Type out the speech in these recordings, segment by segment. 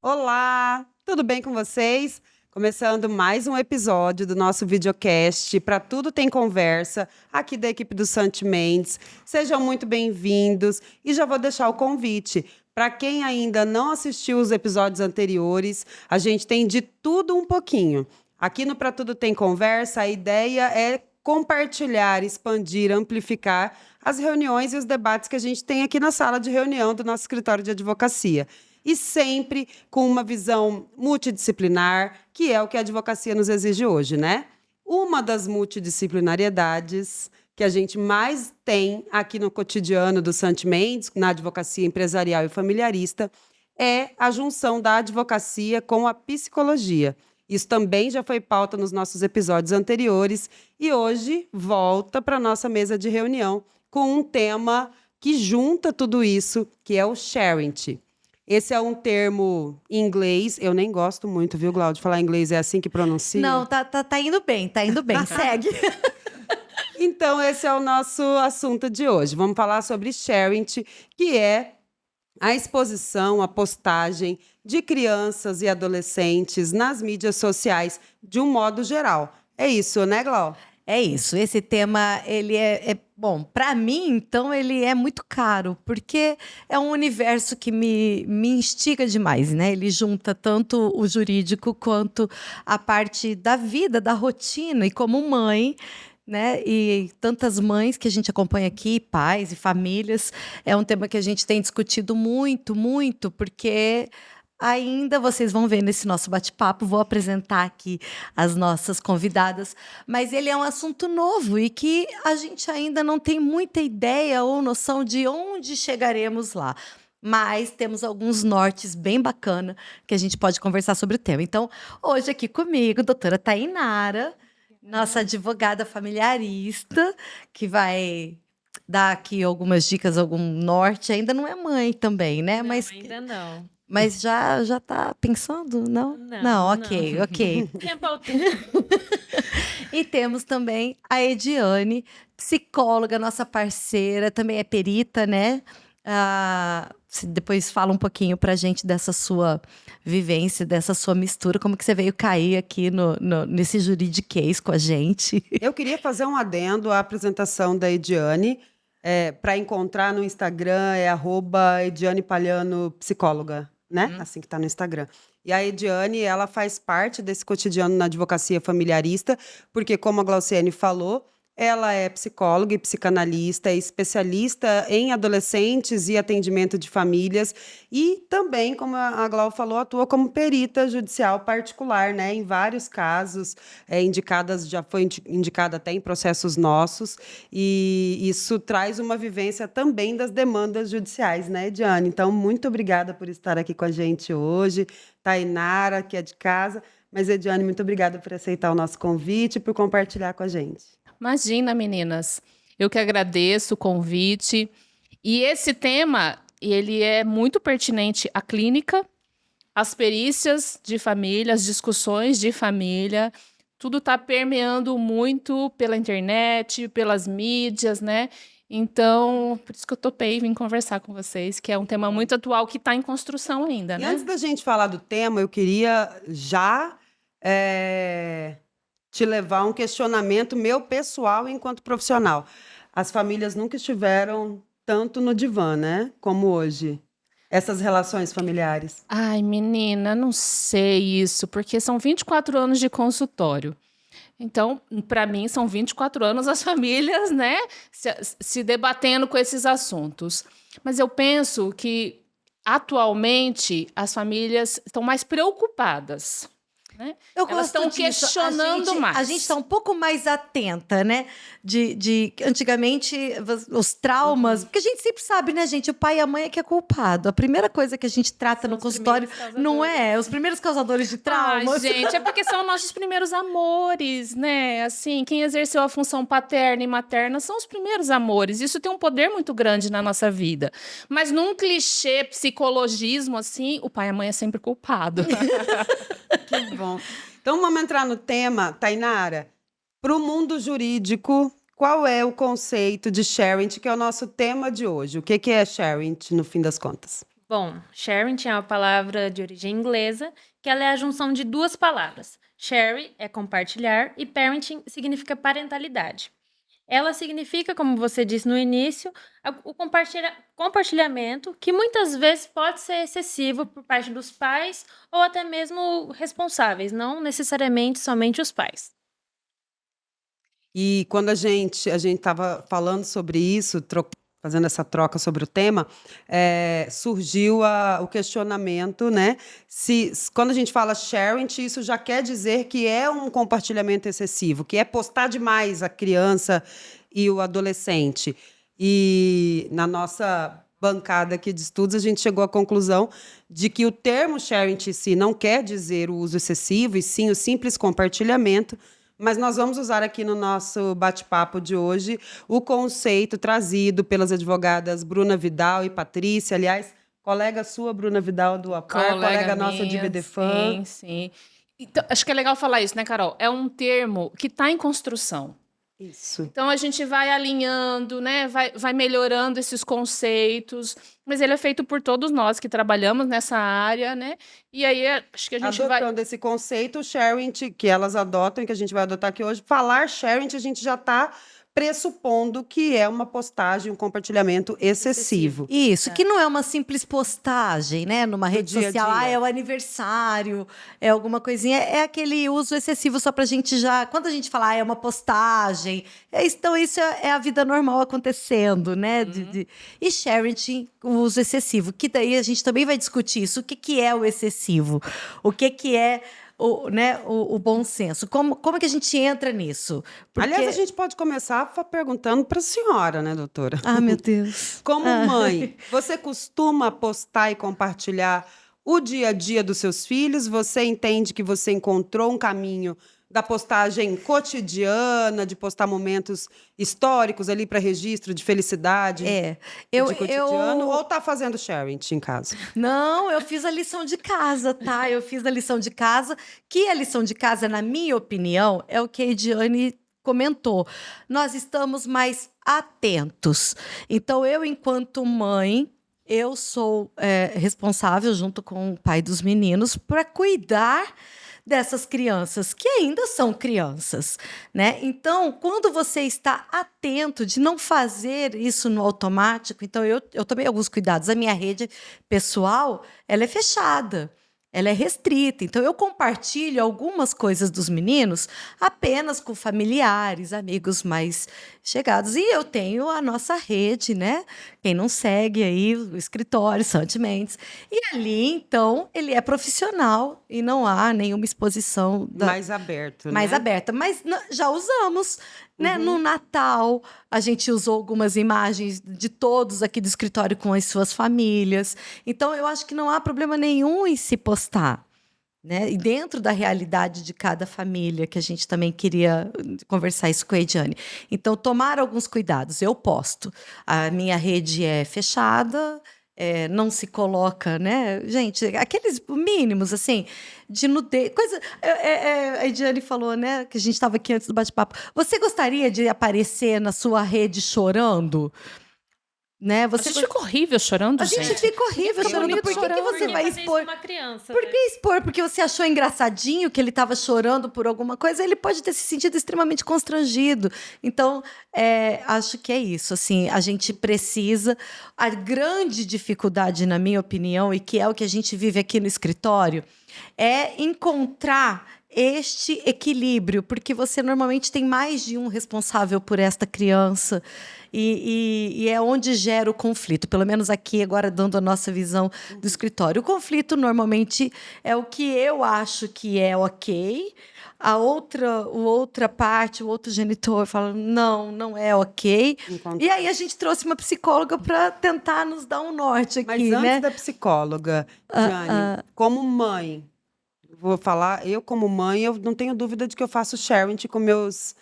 Olá, tudo bem com vocês? Começando mais um episódio do nosso videocast para Tudo Tem Conversa, aqui da equipe do Santi Mendes. Sejam muito bem-vindos e já vou deixar o convite. Para quem ainda não assistiu os episódios anteriores, a gente tem de tudo um pouquinho. Aqui no Pra Tudo Tem Conversa, a ideia é compartilhar, expandir, amplificar as reuniões e os debates que a gente tem aqui na sala de reunião do nosso escritório de advocacia. E sempre com uma visão multidisciplinar, que é o que a advocacia nos exige hoje, né? Uma das multidisciplinariedades que a gente mais tem aqui no cotidiano do Santi Mendes, na advocacia empresarial e familiarista, é a junção da advocacia com a psicologia. Isso também já foi pauta nos nossos episódios anteriores e hoje volta para a nossa mesa de reunião com um tema que junta tudo isso, que é o sharing. Esse é um termo em inglês, eu nem gosto muito, viu, Glaude? Falar inglês é assim que pronuncia? Não, tá indo bem, segue. Então, esse é o nosso assunto de hoje. Vamos falar sobre sharing, que é a exposição, a postagem de crianças e adolescentes nas mídias sociais, de um modo geral. É isso, né, Glau? É isso, esse tema, ele bom, para mim, então, ele é muito caro, porque é um universo que me instiga demais, né? Ele junta tanto o jurídico quanto a parte da vida, da rotina, e como mãe, né? E tantas mães que a gente acompanha aqui, pais e famílias, é um tema que a gente tem discutido muito, muito, porque ainda vocês vão ver nesse nosso bate-papo, vou apresentar aqui as nossas convidadas, mas ele é um assunto novo e que a gente ainda não tem muita ideia ou noção de onde chegaremos lá. Mas temos alguns nortes bem bacana que a gente pode conversar sobre o tema. Então, hoje aqui comigo, doutora Tainara, nossa advogada familiarista, que vai dar aqui algumas dicas, algum norte. Ainda não é mãe também, né? Não, Mas ainda não. mas já tá pensando? Não? Não, ok. Tempo ao tempo. E temos também a Ediane, psicóloga, nossa parceira, também é perita, né? Depois fala um pouquinho pra gente dessa sua vivência, dessa sua mistura, como que você veio cair aqui nesse juridiquês com a gente. Eu queria fazer um adendo à apresentação da Ediane. Para encontrar no Instagram é @edianepalhano-psicóloga, né? Assim que está no Instagram. E a Ediane, ela faz parte desse cotidiano na advocacia familiarista, porque, como a Glauciane falou, ela é psicóloga e psicanalista, é especialista em adolescentes e atendimento de famílias e também, como a Glau falou, atua como perita judicial particular, né? Em vários casos, já foi indicada até em processos nossos, e isso traz uma vivência também das demandas judiciais, né, Ediane? Então, muito obrigada por estar aqui com a gente hoje. Tainara, que é de casa, mas, Ediane, muito obrigada por aceitar o nosso convite e por compartilhar com a gente. Imagina, meninas. Eu que agradeço o convite. E esse tema, ele é muito pertinente à clínica, às perícias de família, às discussões de família. Tudo está permeando muito pela internet, pelas mídias, né? Então, por isso que eu topei vir conversar com vocês, que é um tema muito atual que está em construção ainda, E né? antes da gente falar do tema, eu queria já te levar a um questionamento meu pessoal enquanto profissional. As famílias nunca estiveram tanto no divã, né? Como hoje. Essas relações familiares. Ai, menina, não sei isso, porque são 24 anos de consultório. Então, para mim, são 24 anos as famílias, né, se debatendo com esses assuntos. Mas eu penso que, atualmente, as famílias estão mais preocupadas, né? Elas estão questionando mais. A gente está um pouco mais atenta, né? Antigamente, os traumas. Porque a gente sempre sabe, né, gente? O pai e a mãe é que é culpado. A primeira coisa que a gente trata no consultório não é os primeiros causadores de traumas. Gente, é porque são nossos primeiros amores, né? Assim, quem exerceu a função paterna e materna são os primeiros amores. Isso tem um poder muito grande na nossa vida. Mas num clichê psicologismo, assim, o pai e a mãe é sempre culpado. Que bom. Então, vamos entrar no tema, Tainara. Para o mundo jurídico, qual é o conceito de sharing, que é o nosso tema de hoje? O que é sharing, no fim das contas? Bom, sharing é uma palavra de origem inglesa, que ela é a junção de duas palavras. Share é compartilhar e parenting significa parentalidade. Ela significa, como você disse no início, o compartilhamento, que muitas vezes pode ser excessivo por parte dos pais ou até mesmo responsáveis, não necessariamente somente os pais. E quando a gente estava falando sobre isso, fazendo essa troca sobre o tema, surgiu o questionamento, né? Quando a gente fala sharing, isso já quer dizer que é um compartilhamento excessivo, que é postar demais a criança e o adolescente. E na nossa bancada aqui de estudos, a gente chegou à conclusão de que o termo sharing em si não quer dizer o uso excessivo, e sim o simples compartilhamento. Mas nós vamos usar aqui no nosso bate-papo de hoje o conceito trazido pelas advogadas Bruna Vidal e Patrícia. Aliás, colega sua, Bruna Vidal, do APAR, colega nossa de BDFAN. Sim, sim. Então, acho que é legal falar isso, né, Carol? É um termo que está em construção. Isso. Então, a gente vai alinhando, né? Vai melhorando esses conceitos, mas ele é feito por todos nós que trabalhamos nessa área, né? E aí, acho que a gente Adotando esse conceito, sharing, que elas adotam e que a gente vai adotar aqui hoje, falar sharing, a gente já está pressupondo que é uma postagem, um compartilhamento excessivo. Isso, que não é uma simples postagem, né? Numa rede dia a social, dia. é o aniversário, é alguma coisinha. É aquele uso excessivo só pra gente já... Quando a gente fala, é uma postagem... então, isso é a vida normal acontecendo, né? E sharing, o uso excessivo. Que daí a gente também vai discutir isso. O que é o excessivo? O que é... o bom senso. Como que a gente entra nisso? Porque... Aliás, a gente pode começar perguntando para a senhora, né, doutora? Ah, meu Deus. Como mãe, você costuma postar e compartilhar o dia a dia dos seus filhos? Você entende que você encontrou um caminho da postagem cotidiana, de postar momentos históricos ali para registro de felicidade de cotidiano? Ou tá fazendo sharing em casa? Não, eu fiz a lição de casa, tá? Eu fiz a lição de casa, que a lição de casa, na minha opinião, é o que a Ediane comentou. Nós estamos mais atentos. Então, eu, enquanto mãe, eu sou responsável, junto com o pai dos meninos, para cuidar dessas crianças, que ainda são crianças, né? Então, quando você está atento de não fazer isso no automático, então eu tomei alguns cuidados. A minha rede pessoal, ela é fechada. Ela é restrita, então eu compartilho algumas coisas dos meninos apenas com familiares, amigos mais chegados. E eu tenho a nossa rede, né? Quem não segue aí, o escritório, Santi Mendes. E ali, então, ele é profissional e não há nenhuma exposição... Mais aberto, mais né? aberta. Mas já usamos, né? No Natal, a gente usou algumas imagens de todos aqui do escritório com as suas famílias. Então, eu acho que não há problema nenhum em se postar, né? E dentro da realidade de cada família, que a gente também queria conversar isso com a Ediane. Então, tomar alguns cuidados. Eu posto. A minha rede é fechada... não se coloca, né? Gente, aqueles mínimos, assim, de nudez, coisa... a Ediane falou, né, que a gente estava aqui antes do bate-papo. Você gostaria de aparecer na sua rede chorando? Né? A gente fica horrível chorando, A gente fica horrível Fica chorando. bonito Por que chorando. você vai fazer isso expor... com uma criança, Por né? que expor? Porque você achou engraçadinho que ele estava chorando por alguma coisa? Ele pode ter se sentido extremamente constrangido. Então, acho que é isso. Assim, a gente precisa... A grande dificuldade, na minha opinião, e que é o que a gente vive aqui no escritório, é encontrar este equilíbrio, porque você normalmente tem mais de um responsável por esta criança. E é onde gera o conflito, pelo menos aqui, agora dando a nossa visão do escritório. O conflito normalmente é o que eu acho que é ok, a outra parte, o outro genitor fala, não é ok. Enquanto... E aí a gente trouxe uma psicóloga para tentar nos dar um norte aqui, Mas antes né? da psicóloga, Jane, como mãe, vou falar, eu como mãe, eu não tenho dúvida de que eu faço sharing com meus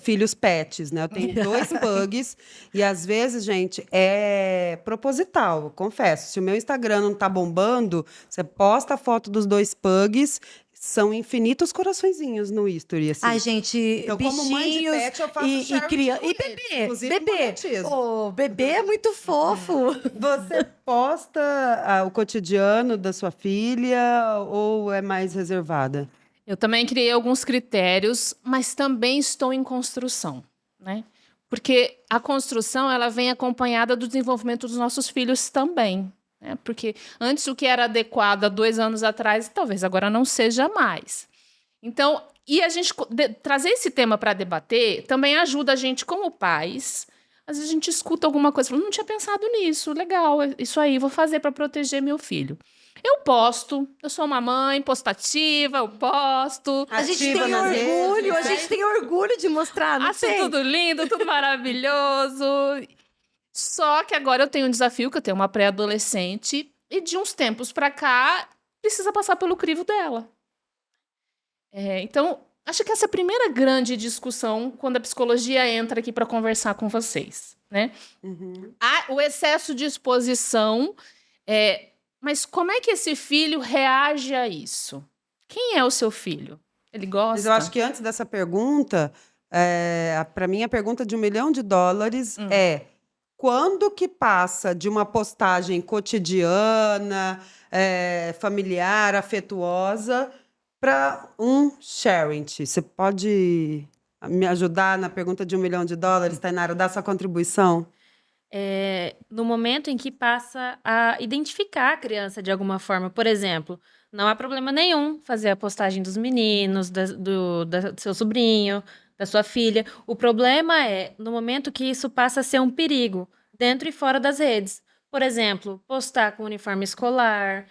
filhos pets, né? Eu tenho 2 pugs e às vezes, gente, é proposital, confesso. Se o meu Instagram não tá bombando, você posta a foto dos 2 pugs, são infinitos coraçõezinhos no history, assim. Ai, gente, Então, como mãe de bichinhos pet, eu faço e charity criança. com E eles, bebê, inclusive com bebê. batismo. O bebê é muito fofo. Você posta o cotidiano da sua filha ou é mais reservada? Eu também criei alguns critérios, mas também estou em construção, né? Porque a construção ela vem acompanhada do desenvolvimento dos nossos filhos também, né? Porque antes o que era adequado há 2 anos atrás, talvez agora não seja mais. Então, e a gente trazer esse tema para debater também ajuda a gente como pais. Às vezes a gente escuta alguma coisa, fala, não tinha pensado nisso, legal, isso aí, vou fazer para proteger meu filho. Eu posto, eu sou uma mãe postativa, eu posto. A gente Ativa tem nas orgulho, a redes, gente tem orgulho de mostrar, não Acho tem? tudo lindo, tudo maravilhoso. Só que agora eu tenho um desafio, que eu tenho uma pré-adolescente, e de uns tempos para cá, precisa passar pelo crivo dela. Então, acho que essa é a primeira grande discussão quando a psicologia entra aqui para conversar com vocês, né? Uhum. O excesso de exposição, mas como é que esse filho reage a isso? Quem é o seu filho? Ele gosta? Mas eu acho que antes dessa pergunta, para mim, a pergunta de $1 milhão é: quando que passa de uma postagem cotidiana, familiar, afetuosa, para um sharing? Você pode me ajudar na pergunta de $1 milhão, Tainara, dar sua contribuição? No momento em que passa a identificar a criança de alguma forma. Por exemplo, não há problema nenhum fazer a postagem dos meninos, do seu sobrinho, da sua filha. O problema é no momento que isso passa a ser um perigo, dentro e fora das redes. Por exemplo, postar com uniforme escolar,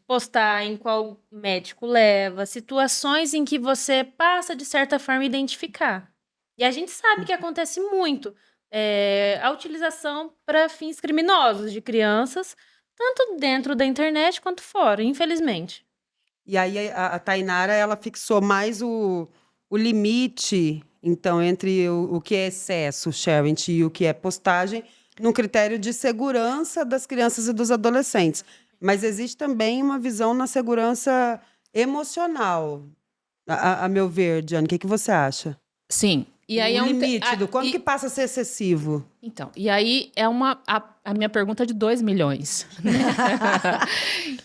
postar em qual médico leva, situações em que você passa, de certa forma, a identificar. E a gente sabe que acontece muito. A utilização para fins criminosos de crianças, tanto dentro da internet quanto fora, infelizmente. E aí a Tainara, ela fixou mais o limite, então, entre o que é excesso, sharing, e o que é postagem, num critério de segurança das crianças e dos adolescentes. Mas existe também uma visão na segurança emocional, a meu ver, Diane. O que você acha? Sim. E aí o limite do quando que passa a ser excessivo? Então, e aí é a minha pergunta de 2 milhões.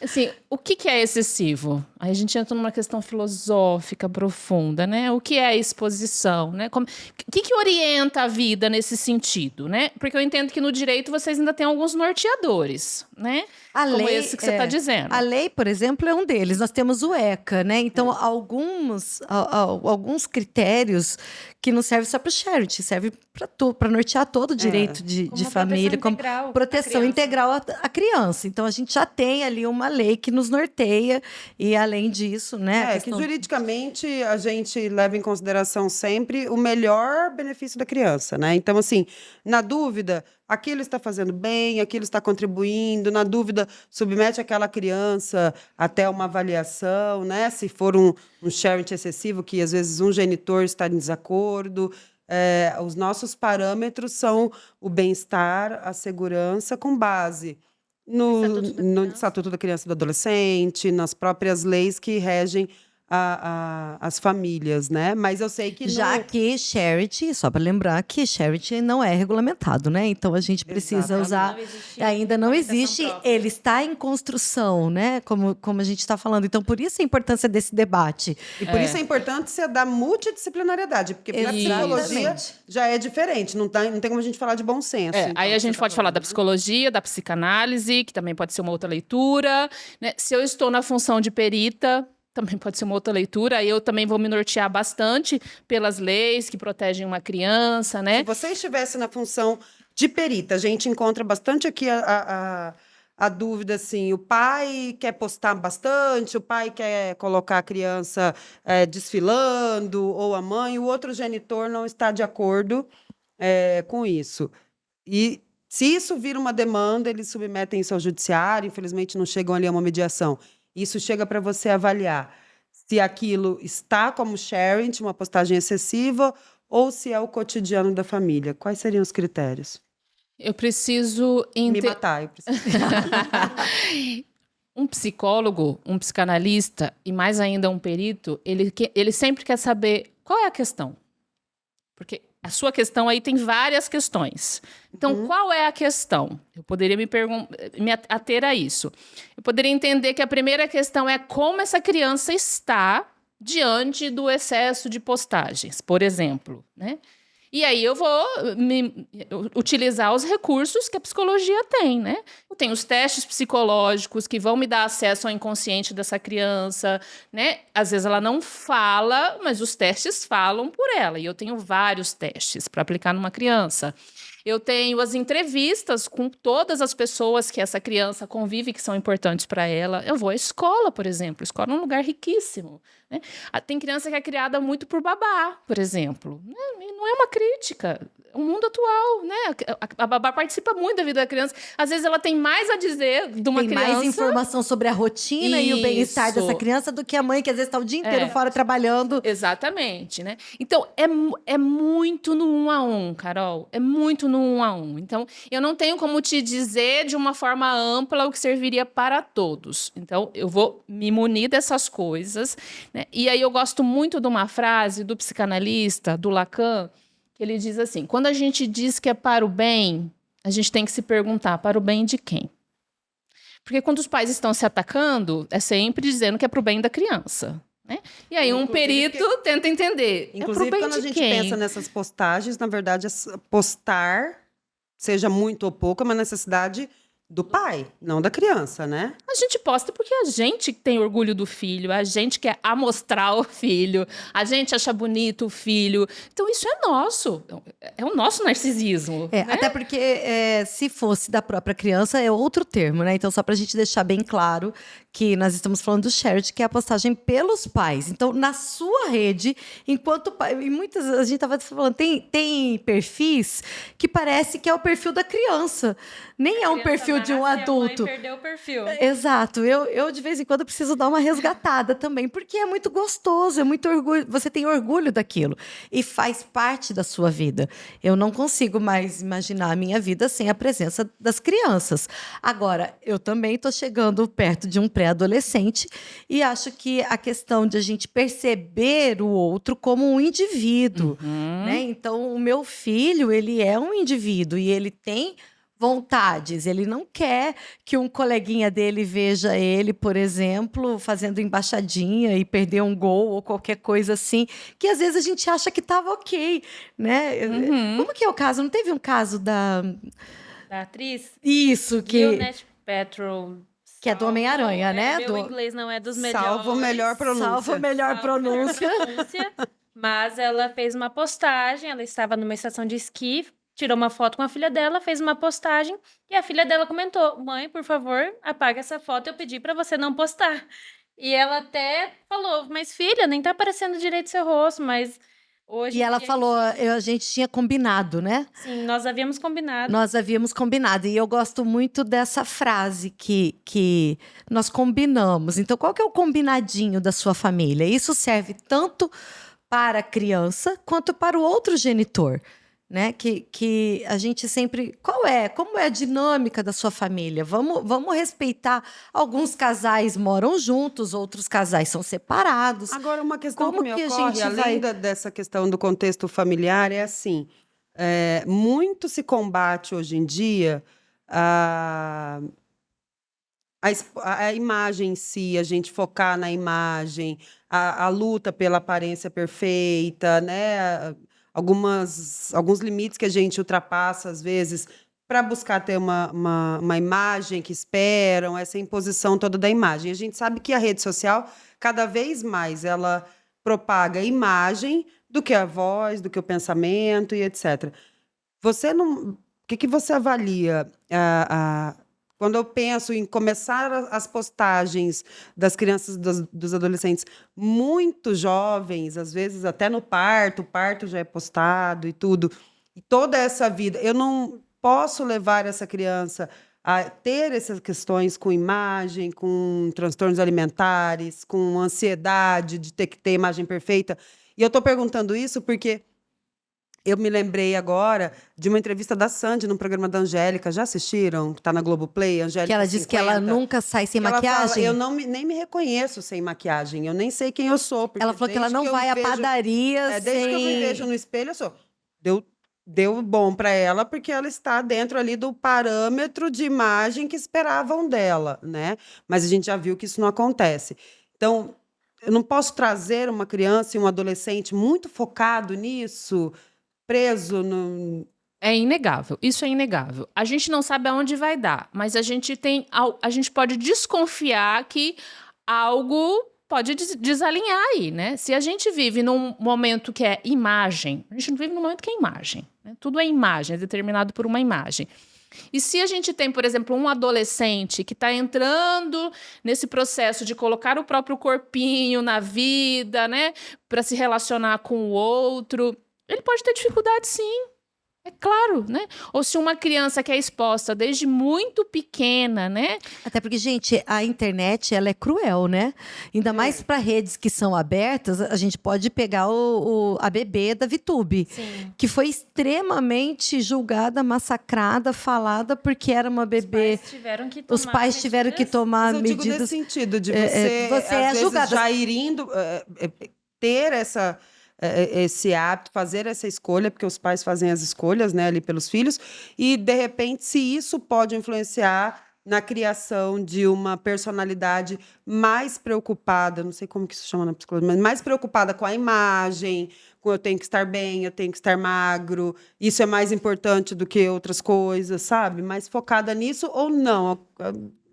Assim, o que é excessivo? Aí a gente entra numa questão filosófica profunda, né? O que é a exposição, né? O que orienta a vida nesse sentido, né? Porque eu entendo que no direito vocês ainda têm alguns norteadores, né? Como esse que você está dizendo. A lei, por exemplo, é um deles. Nós temos o ECA, né? Então, alguns critérios que não servem só para o charity, serve para nortear todo o direito de família, como proteção integral à criança. Então, a gente já tem ali uma lei que nos norteia e, além disso, né? Que juridicamente a gente leva em consideração sempre o melhor benefício da criança, né? Então, assim, na dúvida, aquilo está fazendo bem, aquilo está contribuindo, na dúvida, submete aquela criança até uma avaliação, né? Se for um sharing excessivo, que às vezes um genitor está em desacordo. Os nossos parâmetros são o bem-estar, a segurança, com base no Estatuto da Criança e do Adolescente, nas próprias leis que regem as famílias, né? Mas eu sei que já que charity, só para lembrar que charity não é regulamentado, né? Então a gente precisa usar. Ainda não existe. Ele está em construção, né? Como a gente está falando. Então por isso a importância desse debate. E por isso é importante você dar multidisciplinariedade, porque na psicologia já é diferente. Não tem como a gente falar de bom senso. Então, aí a gente pode falar da psicologia, da psicanálise, que também pode ser uma outra leitura, né? Se eu estou na função de perita, também pode ser uma outra leitura. Aí eu também vou me nortear bastante pelas leis que protegem uma criança, né? Se você estivesse na função de perita, a gente encontra bastante aqui a dúvida, assim, o pai quer postar bastante, o pai quer colocar a criança desfilando, ou a mãe, o outro genitor não está de acordo com isso. E se isso vira uma demanda, eles submetem isso ao judiciário, infelizmente não chegam ali a uma mediação. Isso chega para você avaliar se aquilo está como sharing, uma postagem excessiva, ou se é o cotidiano da família. Quais seriam os critérios? Eu preciso Me matar, eu preciso. Um psicólogo, um psicanalista e mais ainda um perito, ele sempre quer saber qual é a questão. Porque a sua questão aí tem várias questões. Então, qual é a questão? Eu poderia me ater a isso. Eu poderia entender que a primeira questão é como essa criança está diante do excesso de postagens, por exemplo, né? E aí eu vou utilizar os recursos que a psicologia tem, né? Eu tenho os testes psicológicos que vão me dar acesso ao inconsciente dessa criança, né? Às vezes ela não fala, mas os testes falam por ela. E eu tenho vários testes para aplicar numa criança. Eu tenho as entrevistas com todas as pessoas que essa criança convive, que são importantes para ela. Eu vou à escola, por exemplo. A escola é um lugar riquíssimo, né? Tem criança que é criada muito por babá, por exemplo. Não é uma crítica. É o mundo atual, né? A babá participa muito da vida da criança. Às vezes ela tem mais a dizer de uma criança. Tem mais informação sobre a rotina e o bem-estar dessa criança do que a mãe, que às vezes está o dia inteiro fora trabalhando. Exatamente, né? Então, é muito no 1 a 1, Carol. É muito no 1 a 1. Então, eu não tenho como te dizer de uma forma ampla o que serviria para todos. Então, eu vou me munir dessas coisas, né? E aí eu gosto muito de uma frase do psicanalista, do Lacan, que ele diz assim: quando a gente diz que é para o bem, a gente tem que se perguntar, para o bem de quem? Porque quando os pais estão se atacando, é sempre dizendo que é para o bem da criança, né? E aí um perito tenta entender. Inclusive, quando a gente pensa nessas postagens, na verdade, postar, seja muito ou pouco, é uma necessidade do pai, não da criança, né? A gente posta porque a gente tem orgulho do filho, a gente quer amostrar o filho, a gente acha bonito o filho. Então, isso é nosso. É o nosso narcisismo. Né? Até porque, se fosse da própria criança, é outro termo, né? Então, só pra gente deixar bem claro que nós estamos falando do shared, que é a postagem pelos pais. Então, na sua rede, enquanto pai, e muitas, a gente estava falando, tem perfis que parece que é o perfil da criança. Nem é um perfil de um adulto. A mãe perdeu o perfil. Exato. Eu, de vez em quando, preciso dar uma resgatada também, porque é muito gostoso, é muito orgulho. Você tem orgulho daquilo e faz parte da sua vida. Eu não consigo mais imaginar a minha vida sem a presença das crianças. Agora, eu também estou chegando perto de um pré-adolescente e acho que a questão de a gente perceber o outro como um indivíduo, né? Então, o meu filho, ele é um indivíduo e ele tem vontades. Ele não quer que um coleguinha dele veja ele, por exemplo, fazendo embaixadinha e perder um gol ou qualquer coisa assim, que às vezes a gente acha que estava ok, né? Como que é o caso? Não teve um caso da atriz? Isso, que Gwyneth Paltrow. Que é do Homem-Aranha, né? Meu inglês não é dos melhores. Salvo melhor pronúncia. Salvo melhor pronúncia. Mas ela fez uma postagem, ela estava numa estação de esqui, tirou uma foto com a filha dela, fez uma postagem e a filha dela comentou: mãe, por favor, apaga essa foto, eu pedi para você não postar. E ela até falou: mas filha, nem tá aparecendo direito seu rosto, mas hoje... E ela falou, a gente tinha combinado, né? Sim, nós havíamos combinado. Nós havíamos combinado. E eu gosto muito dessa frase que nós combinamos. Então, qual que é o combinadinho da sua família? Isso serve tanto para a criança quanto para o outro genitor, né? Que a gente sempre... Como é a dinâmica da sua família? Vamos respeitar. Alguns casais moram juntos, outros casais são separados. Agora, uma questão Como que me que a ocorre, gente além vai... dessa questão do contexto familiar, é assim, muito se combate hoje em dia a imagem em si, a gente focar na imagem, a luta pela aparência perfeita, né? Alguns limites que a gente ultrapassa, às vezes, para buscar ter uma imagem que esperam, essa imposição toda da imagem. A gente sabe que a rede social, cada vez mais, ela propaga a imagem do que a voz, do que o pensamento e etc. Você não... O que você avalia quando eu penso em começar as postagens das crianças, dos adolescentes muito jovens, às vezes até no parto, o parto já é postado e tudo, e toda essa vida, eu não posso levar essa criança a ter essas questões com imagem, com transtornos alimentares, com ansiedade de ter que ter imagem perfeita. E eu estou perguntando isso porque Eu me lembrei agora de uma entrevista da Sandy no programa da Angélica. Já assistiram? Que tá na Globoplay, Angélica Que ela diz que ela 50. nunca sai sem Que ela fala, maquiagem. eu nem me reconheço sem maquiagem. Eu nem sei quem eu sou. Porque Ela falou que ela desde não eu vai à vejo- padaria desde que eu me sem... vejo no espelho, eu sou. Deu bom para ela, porque ela está dentro ali do parâmetro de imagem que esperavam dela, né? Mas a gente já viu que isso não acontece. Então, eu não posso trazer uma criança e um adolescente muito focado nisso, preso no. É inegável, isso é inegável. A gente não sabe aonde vai dar, mas a gente pode desconfiar que algo pode desalinhar aí, né? Se a gente vive num momento que é imagem, a gente não vive num momento que é imagem, né? Tudo é imagem, é determinado por uma imagem. E se a gente tem, por exemplo, um adolescente que está entrando nesse processo de colocar o próprio corpinho na vida, né, para se relacionar com o outro, ele pode ter dificuldade, sim. É claro, né? Ou se uma criança que é exposta desde muito pequena, né? Até porque, gente, a internet, ela é cruel, né? Ainda mais para redes que são abertas, a gente pode pegar a bebê da VTube, Sim. que foi extremamente julgada, massacrada, falada, porque era uma bebê... Os pais tiveram que tomar Os pais tiveram que tomar Mas eu digo nesse medidas... sentido de você às é vezes, julgada. já ir indo, ter esse hábito, fazer essa escolha, porque os pais fazem as escolhas, né, ali pelos filhos, e, de repente, se isso pode influenciar na criação de uma personalidade mais preocupada, não sei como que isso chama na psicologia, mas mais preocupada com a imagem, com eu tenho que estar bem, eu tenho que estar magro, isso é mais importante do que outras coisas, sabe? Mais focada nisso ou não?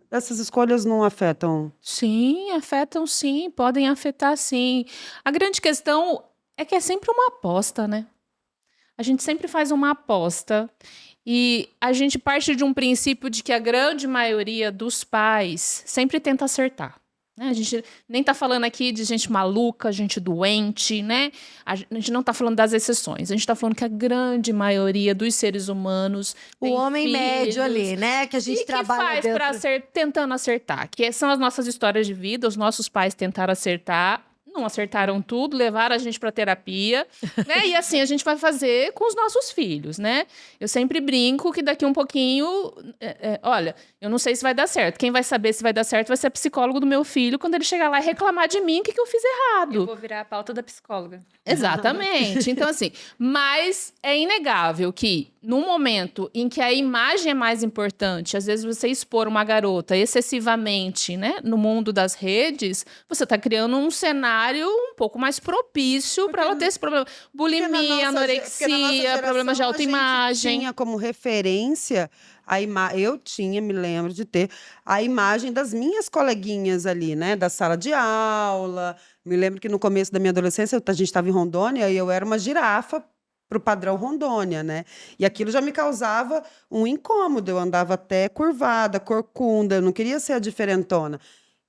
Essas escolhas não afetam. Sim, afetam sim, podem afetar sim. A grande questão é que é sempre uma aposta, né? A gente sempre faz uma aposta e a gente parte de um princípio de que a grande maioria dos pais sempre tenta acertar, né? A gente nem tá falando aqui de gente maluca, gente doente, né? A gente não tá falando das exceções. A gente tá falando que a grande maioria dos seres humanos O tem homem médio filhos, ali, né? Que a gente e que trabalha faz dentro... para tentando acertar, que são as nossas histórias de vida, os nossos pais tentaram acertar, não acertaram tudo, levaram a gente para terapia, né? E assim a gente vai fazer com os nossos filhos, né? Eu sempre brinco que daqui um pouquinho, olha, eu não sei se vai dar certo. Quem vai saber se vai dar certo vai ser a psicólogo do meu filho quando ele chegar lá e reclamar de mim o que eu fiz errado. Eu vou virar a pauta da psicóloga. Exatamente. Então, assim, mas é inegável que num momento em que a imagem é mais importante, às vezes você expor uma garota excessivamente, né, no mundo das redes, você está criando um cenário um pouco mais propício para ela ter esse problema. Bulimia, anorexia, problemas de autoimagem. Tinha como referência eu tinha, me lembro de ter a imagem das minhas coleguinhas ali, né, da sala de aula. Me lembro que no começo da minha adolescência a gente estava em Rondônia e eu era uma girafa para o padrão Rondônia, né? E aquilo já me causava um incômodo. Eu andava até curvada, corcunda, eu não queria ser a diferentona.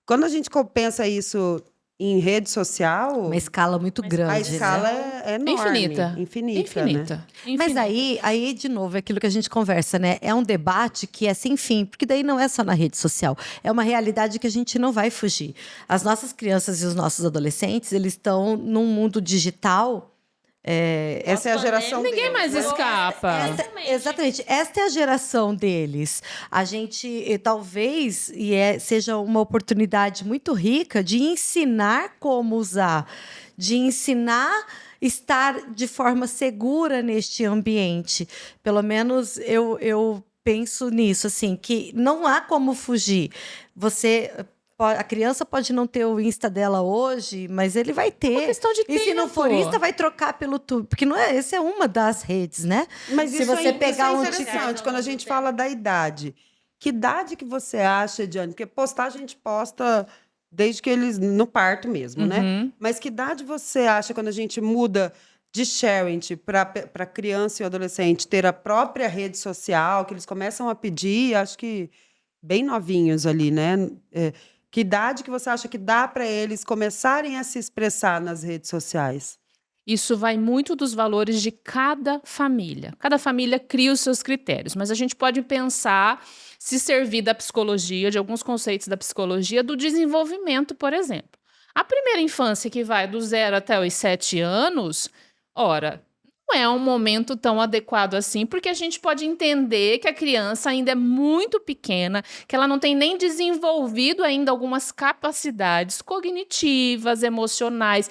Quando a gente pensa isso em rede social, Uma escala muito grande, a escala né? é enorme. Infinita. Né? Mas aí, de novo, é aquilo que a gente conversa, né? É um debate que é sem fim, porque daí não é só na rede social. É uma realidade que a gente não vai fugir. As nossas crianças e os nossos adolescentes, eles estão num mundo digital. Essa é a geração Ninguém deles, mais né? escapa. Exatamente. Esta é a geração deles. A gente, talvez, seja uma oportunidade muito rica de ensinar como usar, de ensinar estar de forma segura neste ambiente. Pelo menos eu penso nisso, assim, que não há como fugir. A criança pode não ter o Insta dela hoje, mas ele vai ter. Uma questão de E se não for Insta, vai trocar pelo YouTube. Porque essa é uma das redes, né? Mas se isso você pegar isso é interessante, quando a gente fala da idade. Que idade que você acha, Diane? Porque postar a gente posta desde que eles... No parto mesmo, né? Mas que idade você acha quando a gente muda de sharing para criança e adolescente ter a própria rede social, que eles começam a pedir, acho que bem novinhos ali, né? Que idade que você acha que dá para eles começarem a se expressar nas redes sociais? Isso vai muito dos valores de cada família. Cada família cria os seus critérios, mas a gente pode pensar, se servir da psicologia, de alguns conceitos da psicologia, do desenvolvimento, por exemplo. A primeira infância, que vai do 0 até os 7 anos, ora, não é um momento tão adequado assim, porque a gente pode entender que a criança ainda é muito pequena, que ela não tem nem desenvolvido ainda algumas capacidades cognitivas, emocionais,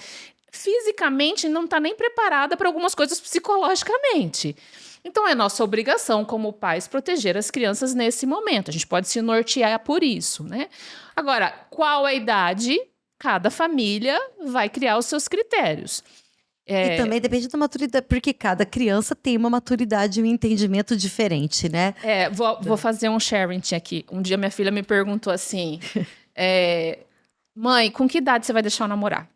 fisicamente não está nem preparada para algumas coisas psicologicamente. Então, é nossa obrigação como pais proteger as crianças nesse momento. A gente pode se nortear por isso, né? Agora, qual a idade? Cada família vai criar os seus critérios. E também depende da maturidade, porque cada criança tem uma maturidade e um entendimento diferente, né? Vou fazer um sharing aqui. Um dia minha filha me perguntou assim, mãe, com que idade você vai deixar eu namorar?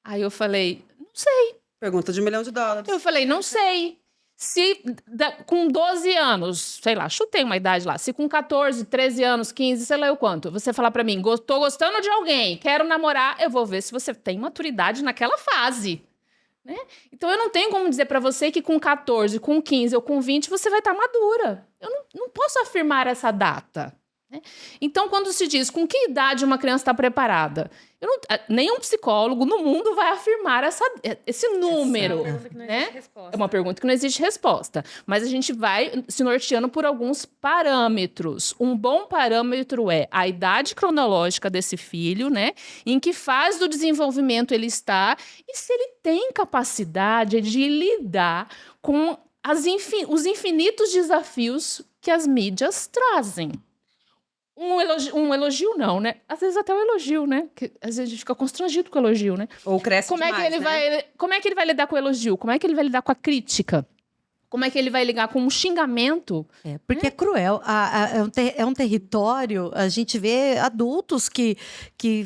Aí eu falei, não sei. Pergunta de $1 milhão. Eu falei, não sei. Se com 12 anos, sei lá, chutei uma idade lá. Se com 14, 13 anos, 15, sei lá o quanto, você falar pra mim, tô gostando de alguém, quero namorar, eu vou ver se você tem maturidade naquela fase. Né? Então, eu não tenho como dizer pra você que com 14, com 15 ou com 20 você vai estar madura. Eu não posso afirmar essa data. Né? Então, quando se diz com que idade uma criança está preparada, nenhum psicólogo no mundo vai afirmar esse número. Né? É uma pergunta que não existe resposta. Mas a gente vai se norteando por alguns parâmetros. Um bom parâmetro é a idade cronológica desse filho, né? Em que fase do desenvolvimento ele está e se ele tem capacidade de lidar com os infinitos desafios que as mídias trazem. Um elogio não, né? Às vezes até um elogio, né? Que às vezes a gente fica constrangido com o elogio, né? Ou cresce como demais, é que ele né? como é que ele vai lidar com o elogio? Como é que ele vai lidar com a crítica? Como é que ele vai lidar com um xingamento? Porque é cruel. É um território, a gente vê adultos que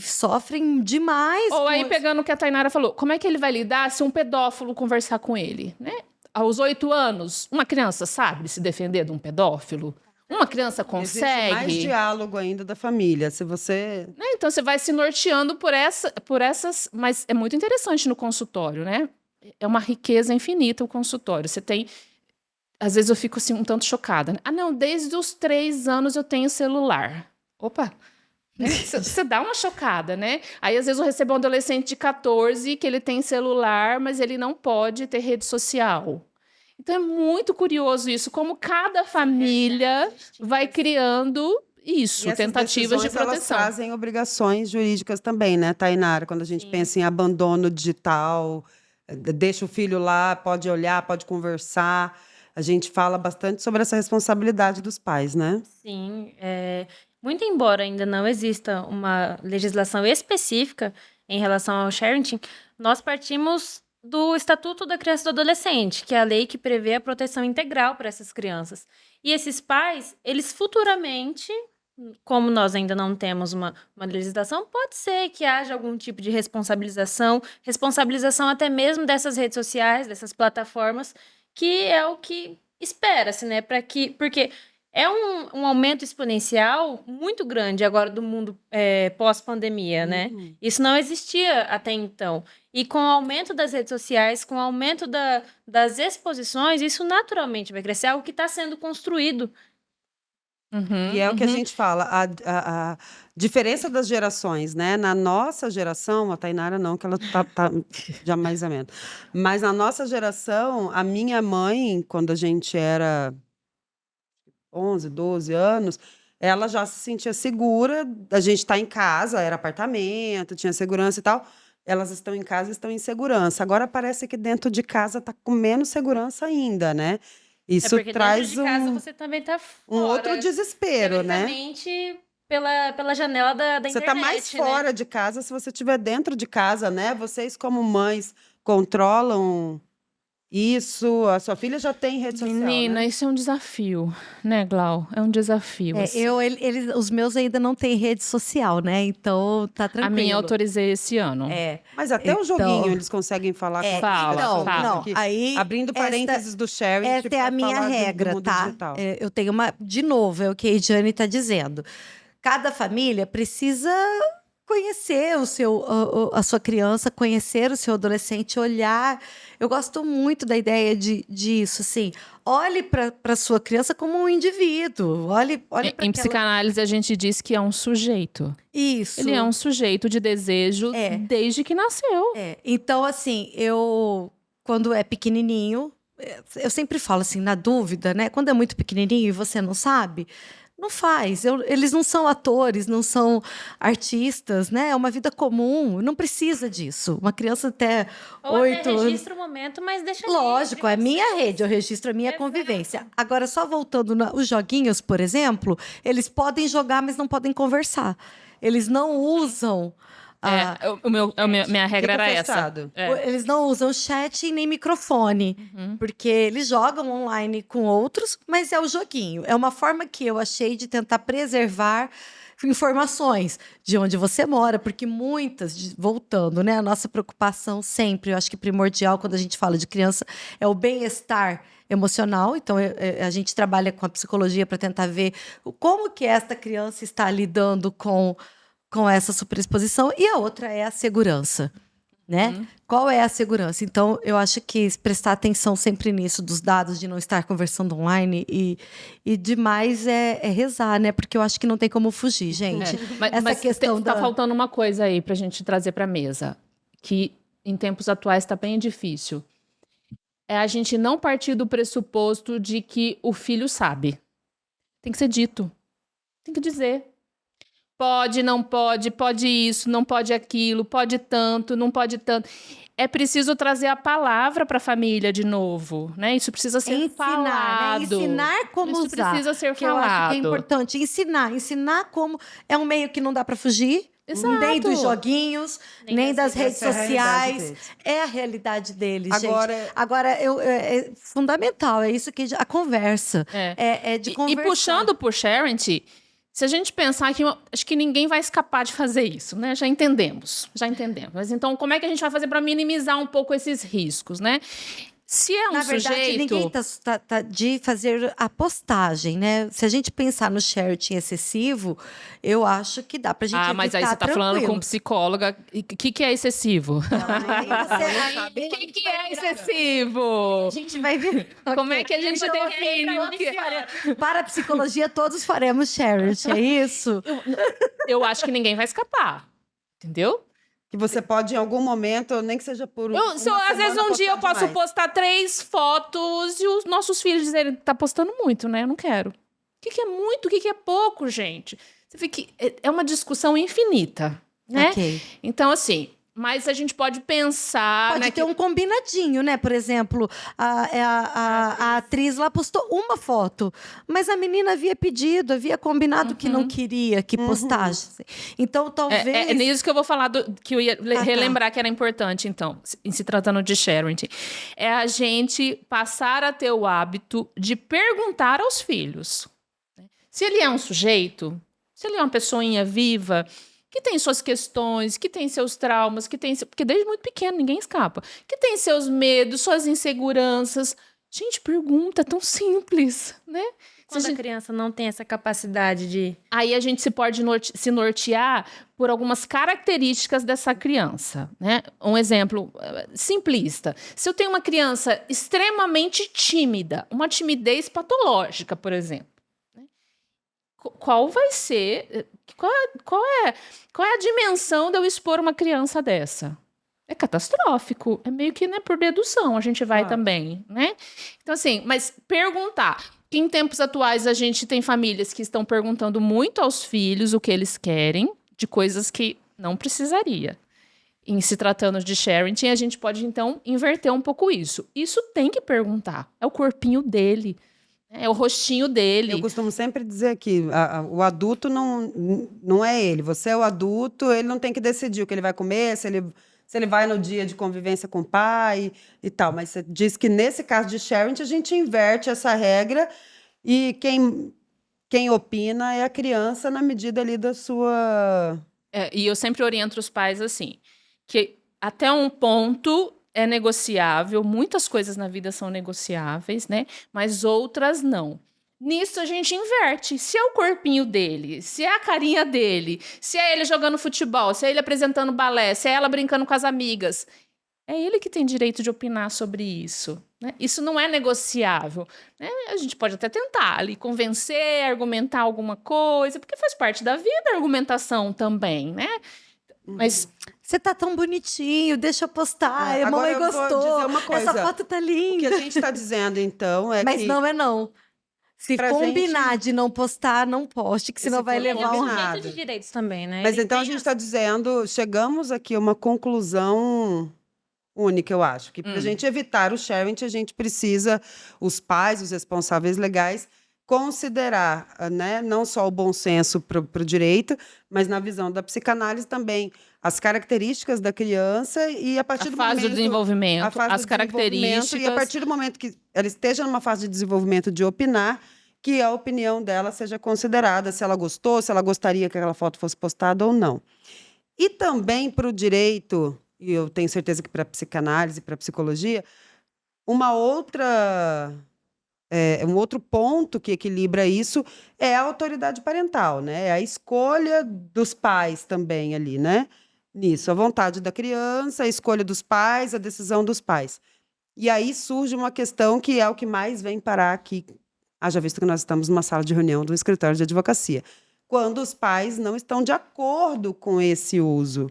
sofrem demais. Ou aí, pegando o que a Tainara falou, como é que ele vai lidar se um pedófilo conversar com ele, né? Aos 8 anos, uma criança sabe se defender de um pedófilo? Uma criança consegue. Existe mais diálogo ainda da família. Se você... Então, você vai se norteando por essas... Mas é muito interessante no consultório, né? É uma riqueza infinita o consultório. Você tem... Às vezes eu fico assim, um tanto chocada. Né? Não, desde os 3 anos eu tenho celular. Opa! Você dá uma chocada, né? Aí, às vezes, eu recebo um adolescente de 14 que ele tem celular, mas ele não pode ter rede social. Então, é muito curioso isso, como cada família vai criando isso, tentativas de proteção. Elas trazem obrigações jurídicas também, né, Tainara? Quando a gente pensa em abandono digital, deixa o filho lá, pode olhar, pode conversar. A gente fala bastante sobre essa responsabilidade dos pais, né? Sim, muito embora ainda não exista uma legislação específica em relação ao parenting, nós partimos do Estatuto da Criança e do Adolescente, que é a lei que prevê a proteção integral para essas crianças. E esses pais, eles futuramente, como nós ainda não temos uma legislação, pode ser que haja algum tipo de responsabilização até mesmo dessas redes sociais, dessas plataformas, que é o que espera-se, né? Porque é um aumento exponencial muito grande agora do mundo pós-pandemia, né? Isso não existia até então. E com o aumento das redes sociais, com o aumento das exposições, isso naturalmente vai crescer, algo que está sendo construído. E é o que a gente fala, a diferença das gerações, né? Na nossa geração, a Tainara não, que ela tá jamais a menos. Mas na nossa geração, a minha mãe, quando a gente era 11, 12 anos, ela já se sentia segura, a gente está em casa, era apartamento, tinha segurança e tal. Elas estão em casa e estão em segurança. Agora parece que dentro de casa está com menos segurança ainda, né? Isso porque traz dentro de casa você também está um outro desespero, né? Pela janela da internet. Você está mais fora de casa se você estiver dentro de casa, né? Vocês, como mães, controlam isso? A sua filha já tem rede social, Menina, né? isso é um desafio, né, Glau? É um desafio. assim. Os meus ainda não têm rede social, né? Então tá tranquilo. A minha autorizei esse ano. Mas até o joguinho eles conseguem falar com Fala. Não, aí abrindo parênteses do sharing. essa é a minha regra, tá? Eu tenho de novo, é o que a Ediane está dizendo. Cada família precisa conhecer a sua criança, conhecer o seu adolescente, olhar. Eu gosto muito da ideia disso, assim. Olhe para a sua criança como um indivíduo. Olhe para Em psicanálise, a gente diz que é um sujeito. Isso. Ele é um sujeito de desejo desde que nasceu. Então, assim, eu quando é pequenininho, eu sempre falo assim, na dúvida, né? Quando é muito pequenininho e você não sabe, não faz. Eles não são atores, não são artistas, né? É uma vida comum, não precisa disso. Uma criança até Ou 8 até registra o momento, mas deixa Lógico, é livre, minha você- rede, eu registro a minha Exato. convivência. Agora, só voltando os joguinhos, por exemplo, eles podem jogar, mas não podem conversar. Eles não usam. Minha regra Fica era essa. fechado. Eles não usam chat e nem microfone, porque eles jogam online com outros, mas é o joguinho. É uma forma que eu achei de tentar preservar informações de onde você mora, porque muitas, voltando, né, a nossa preocupação sempre, eu acho que primordial quando a gente fala de criança, é o bem-estar emocional. Então, a gente trabalha com a psicologia para tentar ver como que esta criança está lidando com essa superexposição, e a outra é a segurança, né? Qual é a segurança? Então, eu acho que prestar atenção sempre nisso, dos dados, de não estar conversando online, e demais é rezar, né? Porque eu acho que não tem como fugir, gente. Essa questão tá faltando uma coisa aí pra gente trazer pra mesa, que em tempos atuais tá bem difícil. É a gente não partir do pressuposto de que o filho sabe. Tem que ser dito. Tem que dizer. Pode, não pode, pode isso, não pode aquilo, pode tanto, não pode tanto. É preciso trazer a palavra para a família de novo, né? Isso precisa ser falado. Né? Ensinar como Isso usar. precisa ser que eu acho que é falado. importante. Ensinar como é um meio que não dá para fugir. Exato. Nem dos joguinos, nem das redes Essa é a realidade sociais. deles. É a realidade deles, Agora- gente. Agora, é fundamental, é isso que a conversa. É de E conversar. puxando por Charity, se a gente pensar que acho que ninguém vai escapar de fazer isso, né? Já entendemos. Mas então, como é que a gente vai fazer para minimizar um pouco esses riscos, né? Se é um Na verdade, sujeito... ninguém tá de fazer a postagem, né? Se a gente pensar no sharing excessivo, eu acho que dá pra gente evitar, mas aí você tá falando com psicóloga. O que é excessivo? O que é excessivo? A gente vai ver. Como é que a gente define o que é? Para a psicologia, todos faremos charity, é isso? Eu acho que ninguém vai escapar. Entendeu? Que você pode, em algum momento, nem que seja por Às vezes um dia eu posso postar 3 fotos e os nossos filhos dizerem tá postando muito, né? Eu não quero. O que é muito? O que é pouco, gente? Você vê que é uma discussão infinita, né? Ok. Então, assim, mas a gente pode pensar... Pode né, ter um combinadinho, né? Por exemplo, a atriz lá postou uma foto, mas a menina havia pedido, havia combinado que não queria que postasse. Então, talvez... É nisso que eu vou falar, que eu ia relembrar tá. que era importante, então, em se tratando de charity. É a gente passar a ter o hábito de perguntar aos filhos. Né? Se ele é um sujeito, se ele é uma pessoinha viva, que tem suas questões, que tem seus traumas, porque desde muito pequeno ninguém escapa, que tem seus medos, suas inseguranças. Gente, pergunta, é tão simples, né? Quando a criança não tem essa capacidade de... Aí a gente pode se nortear por algumas características dessa criança, né? Um exemplo simplista. Se eu tenho uma criança extremamente tímida, uma timidez patológica, por exemplo, né? Qual vai ser... Qual é a dimensão de eu expor uma criança dessa? É catastrófico. É meio que, né, por dedução a gente vai também, né? Então, assim, mas perguntar... Que em tempos atuais a gente tem famílias que estão perguntando muito aos filhos o que eles querem, de coisas que não precisaria. Em se tratando de sharing, a gente pode, então, inverter um pouco isso. Isso tem que perguntar. É o corpinho dele. É o rostinho dele. Eu costumo sempre dizer que o adulto não é ele. Você é o adulto, ele não tem que decidir o que ele vai comer, se ele vai no dia de convivência com o pai e tal. Mas você diz que nesse caso de sharing, a gente inverte essa regra e quem opina é a criança na medida ali da sua... E eu sempre oriento os pais assim, que até um ponto é negociável, muitas coisas na vida são negociáveis, né? Mas outras não. Nisso a gente inverte. Se é o corpinho dele, se é a carinha dele, se é ele jogando futebol, se é ele apresentando balé, se é ela brincando com as amigas, é ele que tem direito de opinar sobre isso. Né? Isso não é negociável. Né? A gente pode até tentar ali convencer, argumentar alguma coisa, porque faz parte da vida a argumentação também, né? Mas você tá tão bonitinho, deixa eu postar, a Agora mamãe eu vou gostou, dizer uma coisa. essa foto tá O que linda. a gente está dizendo, então, é Mas que... não é não. Se Pra combinar de não postar, não poste, que E senão se vai for levar É um... um combinado. sujeito de direitos também, né? Mas Ele então a tem gente está dizendo, chegamos aqui a uma conclusão única, eu acho, que para a gente evitar o sharing, a gente precisa, os pais, os responsáveis legais, considerar, né, não só o bom senso para o direito, mas na visão da psicanálise também as características da criança e a partir A do fase momento do desenvolvimento, a fase as do desenvolvimento, características. e a partir do momento que ela esteja numa fase de desenvolvimento de opinar, que a opinião dela seja considerada, se ela gostou, se ela gostaria que aquela foto fosse postada ou não. E também para o direito, e eu tenho certeza que para a psicanálise, para a psicologia, uma outra, um outro ponto que equilibra isso é a autoridade parental, né? É a escolha dos pais também ali, né? Nisso, a vontade da criança, a escolha dos pais, a decisão dos pais. E aí surge uma questão que é o que mais vem parar aqui, haja visto que nós estamos numa sala de reunião do escritório de advocacia. Quando os pais não estão de acordo com esse uso,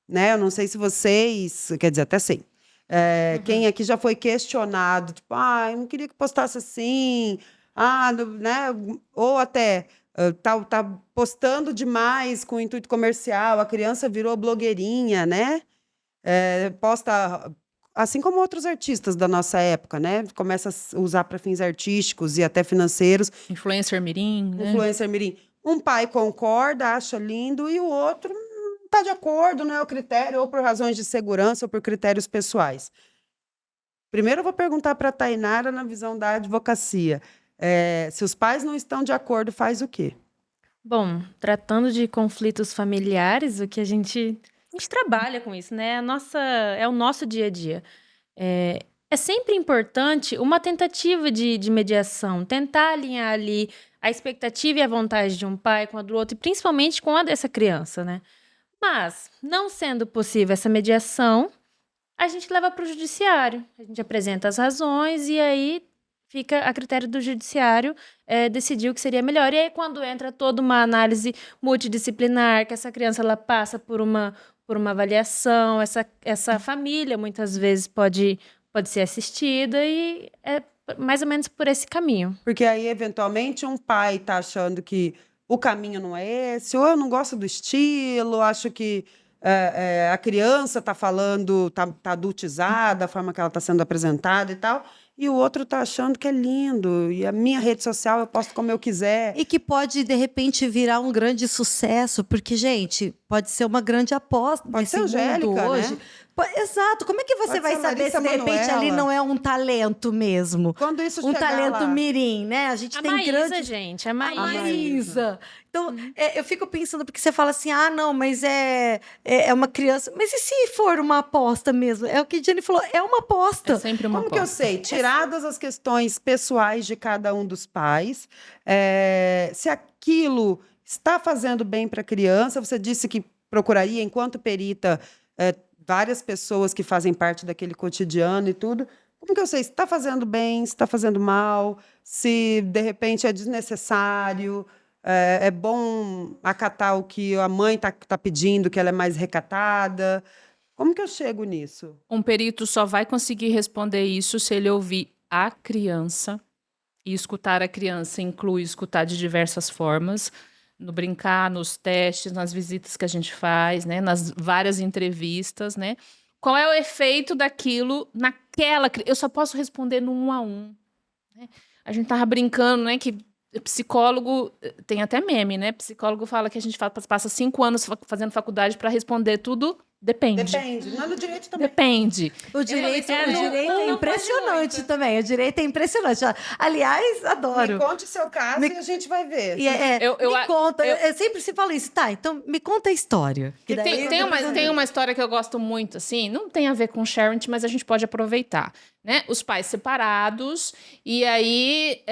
né? Eu não sei se vocês, quer dizer, até sei. Quem aqui já foi questionado, tipo, eu não queria que postasse assim, né? Ou até tá postando demais com intuito comercial, a criança virou blogueirinha, né? Posta, assim como outros artistas da nossa época, né? Começa a usar para fins artísticos e até financeiros. Influencer mirim, né? Influencer mirim. Um pai concorda, acha lindo, e o outro não está de acordo, não é o critério, ou por razões de segurança, ou por critérios pessoais. Primeiro eu vou perguntar para a Tainara, na visão da advocacia. Se os pais não estão de acordo, faz o quê? Bom, tratando de conflitos familiares, o que a gente trabalha com isso, né? É o nosso dia a dia. É sempre importante uma tentativa de mediação, tentar alinhar ali a expectativa e a vontade de um pai com a do outro, e principalmente com a dessa criança, né? Mas, não sendo possível essa mediação, a gente leva para o judiciário. A gente apresenta as razões e aí fica a critério do judiciário decidir o que seria melhor. E aí, quando entra toda uma análise multidisciplinar, que essa criança ela passa por uma avaliação, essa família muitas vezes pode ser assistida, e é mais ou menos por esse caminho. Porque aí, eventualmente, um pai está achando que o caminho não é esse, ou eu não gosto do estilo, acho que a criança está falando, está adultizada, a forma que ela está sendo apresentada e tal, e o outro está achando que é lindo, e a minha rede social eu posto como eu quiser. E que pode, de repente, virar um grande sucesso, porque, gente, pode ser uma grande aposta Pode nesse ser Angélica, mundo hoje. né? Exato. Como é que você Pode vai ser saber se, Larissa de repente, ali Manoela. não é um talento mesmo? Quando isso Um chegar talento lá, mirim, né? A gente A tem Maísa, grandes... gente, a A Maísa. Maísa. Então, eu fico pensando, porque você fala assim, não, mas é uma criança. Mas e se for uma aposta mesmo? É o que a Jenny falou, é uma aposta. É sempre uma como que eu aposta. sei? Tiradas as questões pessoais de cada um dos pais, se aquilo está fazendo bem para a criança, você disse que procuraria, enquanto perita, várias pessoas que fazem parte daquele cotidiano e tudo. Como que eu sei se está fazendo bem, se está fazendo mal, se de repente é desnecessário, é bom acatar o que a mãe tá pedindo, que ela é mais recatada? Como que eu chego nisso? Um perito só vai conseguir responder isso se ele ouvir a criança, e escutar a criança inclui escutar de diversas formas, no brincar, nos testes, nas visitas que a gente faz, né, nas várias entrevistas, né? Qual é o efeito daquilo naquela... Eu só posso responder no 1 a 1. Né? A gente tava brincando, né, que psicólogo... Tem até meme, né? Psicólogo fala que a gente passa 5 anos fazendo faculdade para responder tudo. Depende. Depende. Mas no direito também. Depende. O direito não é não impressionante pode também. O direito é impressionante. Aliás, adoro. Me conte seu caso e a gente vai ver. E me conta. eu- Eu sempre se fala isso. Tá, então me conta a história. Que daí Tem uma história que eu gosto muito, assim, não tem a ver com sharing, mas a gente pode aproveitar, né? Os pais separados, e aí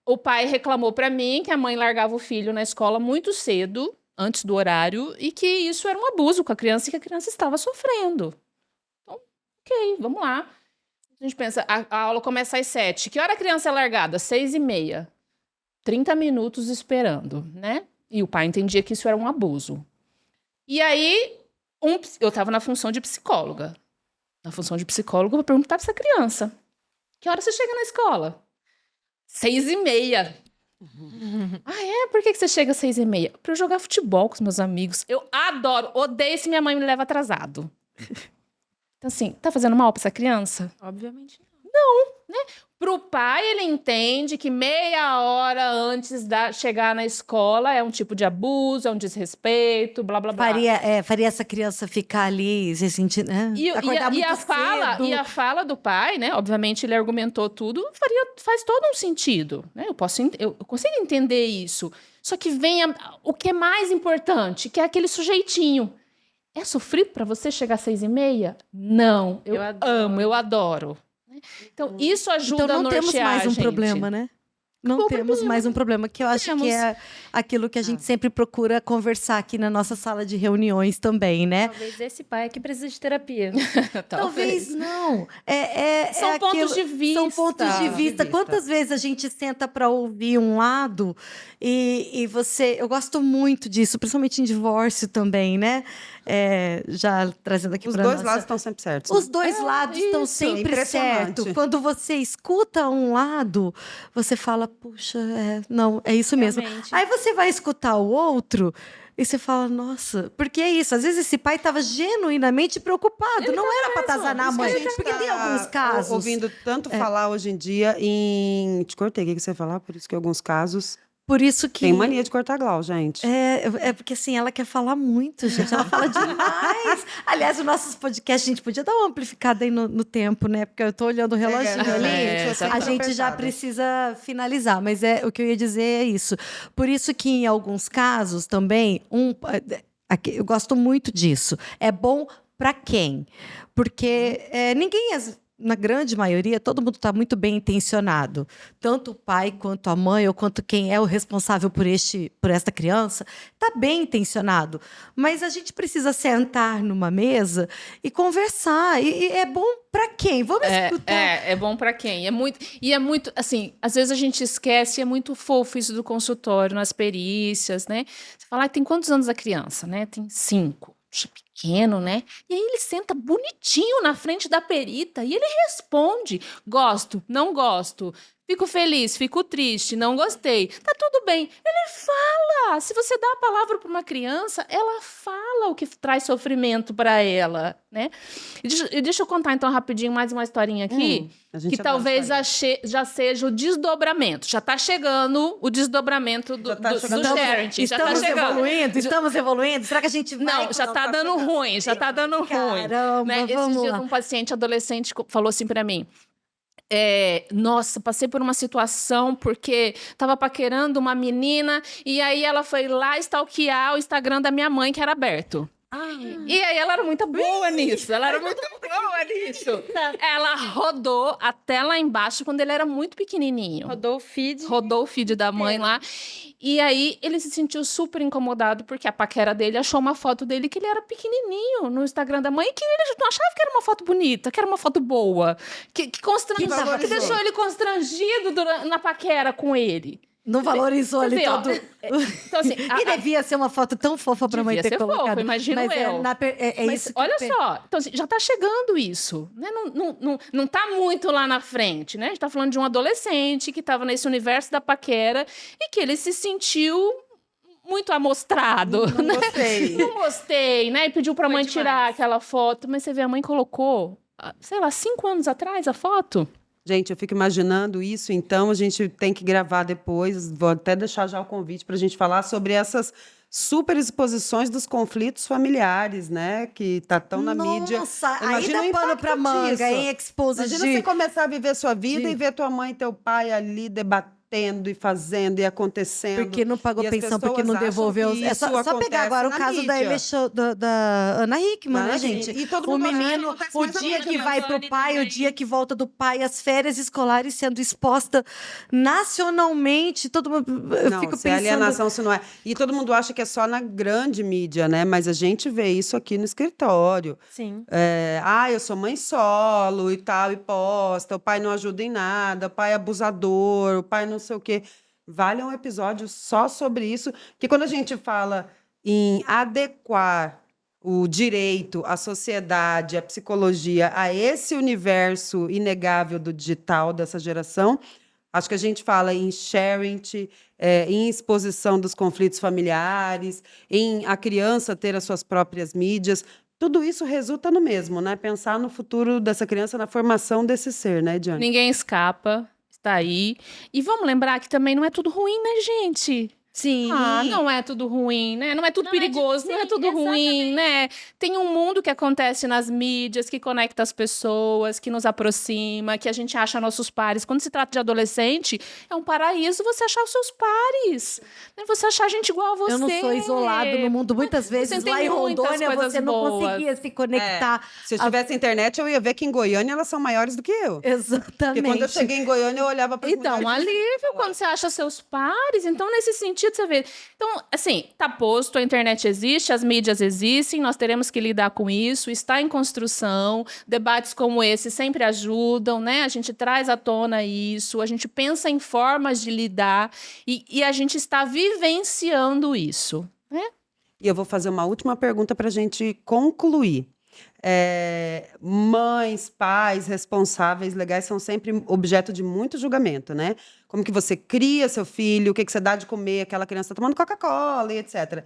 o pai reclamou pra mim que a mãe largava o filho na escola muito cedo, antes do horário, e que isso era um abuso com a criança e que a criança estava sofrendo. Então, ok, vamos lá. A gente pensa, a aula começa às 7. Que hora a criança é largada? 6h30. 30 minutos esperando, né? E o pai entendia que isso era um abuso. E aí, Eu estava na função de psicóloga. Na função de psicóloga, eu vou perguntar para essa criança: que hora você chega na escola? 6h30. Ah, é? Por que você chega às 6h30? Para eu jogar futebol com os meus amigos. Eu adoro, odeio se minha mãe me leva atrasado. Então, assim, tá fazendo mal para essa criança? Obviamente não. Pro pai, ele entende que meia hora antes de chegar na escola é um tipo de abuso, é um desrespeito, blá, blá, blá. Faria essa criança ficar ali, se sentir, né? Acordar muito cedo. E a fala do pai, né? Obviamente, ele argumentou tudo, faz todo um sentido, né? Eu consigo entender isso. Só que vem o que é mais importante, que é aquele sujeitinho. É sofrido para você chegar às 6h30? Não. Eu amo, eu adoro. Então, isso ajuda então, a nortear, não temos mais um gente. problema, né? Não temos mais um problema, que eu acho que é aquilo que a gente sempre procura conversar aqui na nossa sala de reuniões também, né? Talvez esse pai é que precisa de terapia. Talvez não. São pontos de vista. São pontos de vista. Quantas vezes a gente senta para ouvir um lado e você... Eu gosto muito disso, principalmente em divórcio também, né? Já trazendo aqui para Os dois lados estão sempre certos. Os dois lados estão sempre certos. Quando você escuta um lado, você fala, puxa, não, é isso mesmo. Realmente. Aí você vai escutar o outro e você fala, nossa, porque é isso. Às vezes esse pai estava genuinamente preocupado. Não era para atazanar a mãe. Porque tem alguns casos. Ouvindo tanto falar hoje em dia em... Te cortei, o que você ia falar? Por isso que em alguns casos... Por isso que... Tem mania de cortar Glau, gente. Porque assim, ela quer falar muito, gente. Ela fala demais. Aliás, os nossos podcasts, a gente podia dar uma amplificada aí no tempo, né? Porque eu tô olhando o reloginho ali. A gente já precisa finalizar. Mas o que eu ia dizer é isso. Por isso que, em alguns casos, também, eu gosto muito disso. É bom para quem? Porque ninguém... Na grande maioria, todo mundo está muito bem intencionado. Tanto o pai, quanto a mãe, ou quanto quem é o responsável por esta criança, está bem intencionado. Mas a gente precisa sentar numa mesa e conversar. E é bom para quem? Vamos escutar. É bom para quem? É muito, assim, às vezes a gente esquece, é muito fofo isso do consultório, nas perícias, né? Você fala, tem quantos anos a criança, né? Tem 5. Pequeno, né? E aí ele senta bonitinho na frente da perita e ele responde: gosto, não gosto, fico feliz, fico triste, não gostei. Tá tudo bem. Ele fala. Se você dá a palavra para uma criança, ela fala o que traz sofrimento para ela, né? E deixa eu contar então rapidinho mais uma historinha aqui, que talvez já seja o desdobramento. Já tá chegando o desdobramento do Charity. Estamos evoluindo? Será que a gente vai? Não, já tá dando ruim, já tá dando ruim. Caramba, né? Esses dias um paciente adolescente falou assim para mim: nossa, passei por uma situação porque tava paquerando uma menina e aí ela foi lá stalkear o Instagram da minha mãe, que era aberto. E aí ela era muito boa nisso. Ela rodou até lá embaixo quando ele era muito pequenininho. Rodou o feed da mãe lá. E aí ele se sentiu super incomodado porque a paquera dele achou uma foto dele que ele era pequenininho no Instagram da mãe e que ele não achava que era uma foto bonita, que era uma foto boa. Que deixou ele constrangido na paquera com ele. Não valorizou ali todo. Então, assim, e devia ser uma foto tão fofa para a mãe ter colocado. Fofa, imagino eu. Mas isso olha só, então, assim, já está chegando isso. Né? Não está muito lá na frente. Né? A gente está falando de um adolescente que estava nesse universo da paquera e que ele se sentiu muito amostrado. Não gostei, né? E pediu para a mãe tirar aquela foto. Mas você vê, a mãe colocou, sei lá, 5 anos atrás a foto. Gente, eu fico imaginando isso, então a gente tem que gravar depois, vou até deixar já o convite para a gente falar sobre essas superexposições dos conflitos familiares, né? Que tá tão na mídia. Nossa, aí dá pano pra manga, hein? Exposed. Imagina você começar a viver sua vida e ver tua mãe e teu pai ali debatendo e fazendo e acontecendo. Porque não pagou pensão, porque não devolveu. É só pegar agora o caso da Ana Hickman, né, gente? E todo o mundo menino, o dia que vai pro pai, o dia que volta do pai, as férias escolares sendo exposta nacionalmente, todo mundo... Eu fico pensando... alienação, se não é. E todo mundo acha que é só na grande mídia, né? Mas a gente vê isso aqui no escritório. Sim. Eu sou mãe solo e tal, e posta, o pai não ajuda em nada, o pai é abusador, o pai não sei o quê. Vale um episódio só sobre isso, que quando a gente fala em adequar o direito, a sociedade, a psicologia a esse universo inegável do digital dessa geração. Acho que a gente fala em sharing, em exposição dos conflitos familiares, em a criança ter as suas próprias mídias. Tudo isso resulta no mesmo, né? Pensar no futuro dessa criança, na formação desse ser, né, Diane? Ninguém escapa, está aí. E vamos lembrar que também não é tudo ruim, né, gente? Sim. Ah, não é tudo ruim, né? Não é tudo Não é perigoso, não é sim, tudo ruim, exatamente. né? Tem um mundo que acontece nas mídias, que conecta as pessoas, que nos aproxima, que a gente acha nossos pares. Quando se trata de adolescente, é um paraíso você achar os seus pares, né? Você achar gente igual a você. Eu não sou isolado no mundo. Muitas vezes tem lá em muitas Rondônia coisas você não boas. conseguia se conectar. Se eu tivesse internet, eu ia ver que em Goiânia elas são maiores do que eu. Exatamente. Porque quando eu cheguei em Goiânia, eu olhava para Então, um alívio quando você acha seus pares. Então, nesse sentido, você vê. Então, assim, tá posto, a internet existe, as mídias existem, nós teremos que lidar com isso, está em construção. Debates como esse sempre ajudam, né? A gente traz à tona isso, a gente pensa em formas de lidar e a gente está vivenciando isso, né? E eu vou fazer uma última pergunta para a gente concluir. Mães, pais, responsáveis legais são sempre objeto de muito julgamento, né? Como que você cria seu filho, o que você dá de comer, aquela criança tá tomando Coca-Cola e etc.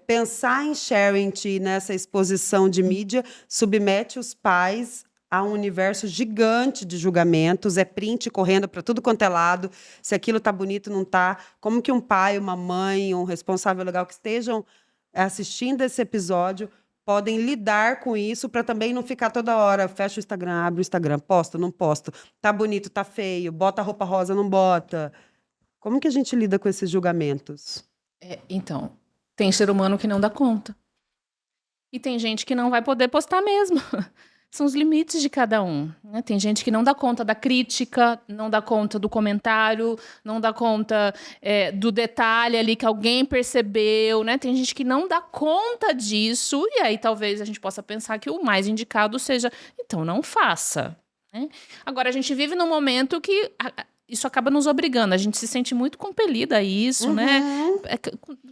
Pensar em sharing nessa exposição de mídia submete os pais a um universo gigante de julgamentos, print correndo para tudo quanto é lado, se aquilo tá bonito, não tá. Como que um pai, uma mãe, um responsável legal que estejam assistindo esse episódio podem lidar com isso para também não ficar toda hora, fecha o Instagram, abre o Instagram, posta, não posto, tá bonito, tá feio, bota roupa rosa, não bota. Como que a gente lida com esses julgamentos? Então, tem ser humano que não dá conta. E tem gente que não vai poder postar mesmo. São os limites de cada um, né? Tem gente que não dá conta da crítica, não dá conta do comentário, não dá conta do detalhe ali que alguém percebeu, né? Tem gente que não dá conta disso, e aí talvez a gente possa pensar que o mais indicado seja, então não faça, né? Agora, a gente vive num momento que isso acaba nos obrigando, a gente se sente muito compelida a isso, né?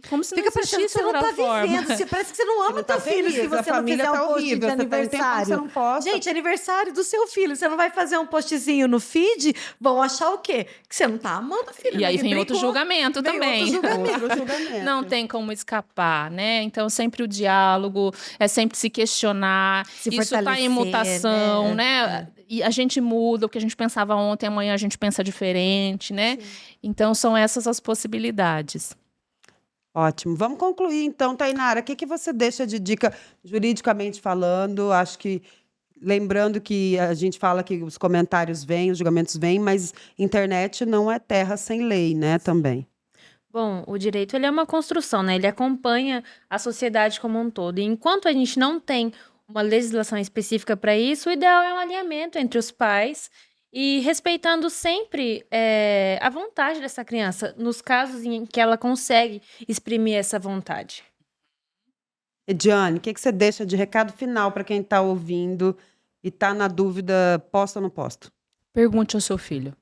Como se não Fica parecendo que existisse você não outra tá forma. vivendo. Parece que você não ama não tá teu filho se feliz, a você não família fizer tá um post horrível, de você tem tempo que aniversário. você não posta. Gente, aniversário do seu filho. Você não vai fazer um postzinho no feed? Vão achar o quê? Que você não tá amando o filho. E aí ninguém vem outro brincou. julgamento Vem também. outro julgamento. Outro julgamento. Não tem como escapar, né? Então, sempre o diálogo, é sempre se questionar. Se Isso está fortalecer, em mutação, né? E a gente muda, o que a gente pensava ontem, amanhã a gente pensa diferente, né? Então, são essas as possibilidades. Ótimo. Vamos concluir, então, Tainara. O que você deixa de dica, juridicamente falando? Acho que, lembrando que a gente fala que os comentários vêm, os julgamentos vêm, mas internet não é terra sem lei, né, também. Bom, o direito ele é uma construção, né? Ele acompanha a sociedade como um todo. E enquanto a gente não tem uma legislação específica para isso, o ideal é um alinhamento entre os pais e respeitando sempre a vontade dessa criança, nos casos em que ela consegue exprimir essa vontade. Ediane, o que você deixa de recado final para quem está ouvindo e está na dúvida, posto ou não posto? Pergunte ao seu filho.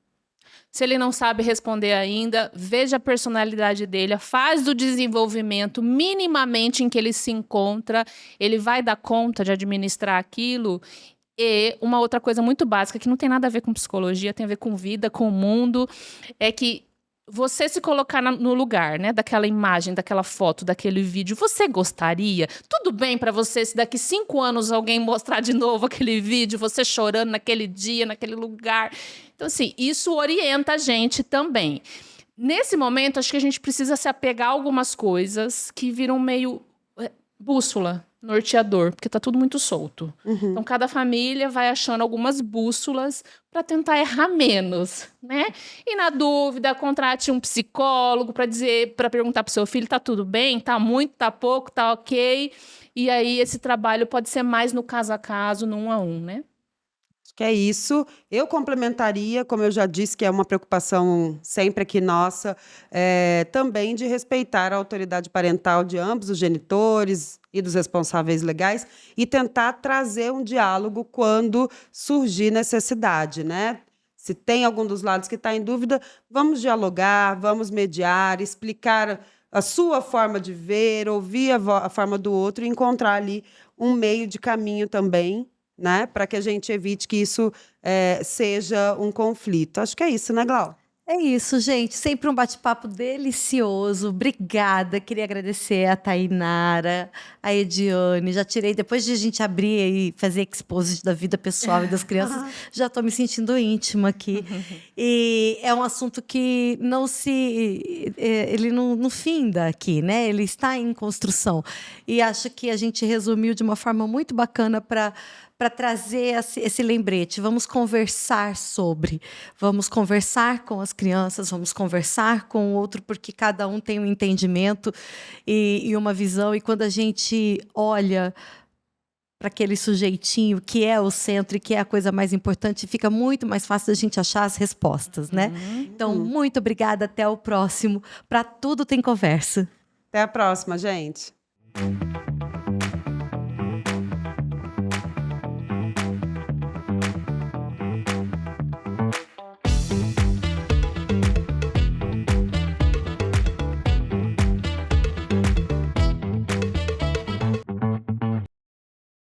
Se ele não sabe responder ainda, veja a personalidade dele, a fase do desenvolvimento minimamente em que ele se encontra, ele vai dar conta de administrar aquilo. E uma outra coisa muito básica, que não tem nada a ver com psicologia, tem a ver com vida, com o mundo, é que você se colocar no lugar, né, daquela imagem, daquela foto, daquele vídeo, você gostaria? Tudo bem para você se daqui 5 anos alguém mostrar de novo aquele vídeo, você chorando naquele dia, naquele lugar? Então, assim, isso orienta a gente também. Nesse momento, acho que a gente precisa se apegar a algumas coisas que viram meio bússola, norteador, porque tá tudo muito solto. Então, cada família vai achando algumas bússolas para tentar errar menos, né? E na dúvida, contrate um psicólogo para perguntar pro seu filho, tá tudo bem? Tá muito, tá pouco, tá ok? E aí esse trabalho pode ser mais no caso a caso, no 1 a 1, né? Acho que é isso. Eu complementaria, como eu já disse, que é uma preocupação sempre aqui nossa, também de respeitar a autoridade parental de ambos os genitores e dos responsáveis legais e tentar trazer um diálogo quando surgir necessidade, né? Se tem algum dos lados que está em dúvida, vamos dialogar, vamos mediar, explicar a sua forma de ver, ouvir a forma do outro e encontrar ali um meio de caminho também, né? Para que a gente evite que isso seja um conflito. Acho que é isso, né, Glau? É isso, gente. Sempre um bate-papo delicioso. Obrigada. Queria agradecer a Tainara, a Ediane. Já tirei, depois de a gente abrir e fazer exposição da vida pessoal e das crianças, já estou me sentindo íntima aqui. E é um assunto que ele não finda aqui, né? Ele está em construção. E acho que a gente resumiu de uma forma muito bacana para trazer esse lembrete. Vamos conversar com as crianças, vamos conversar com o outro, porque cada um tem um entendimento e uma visão. E quando a gente olha para aquele sujeitinho que é o centro e que é a coisa mais importante, fica muito mais fácil da gente achar as respostas, né? Então, muito obrigada. Até o próximo. Para tudo tem conversa. Até a próxima, gente.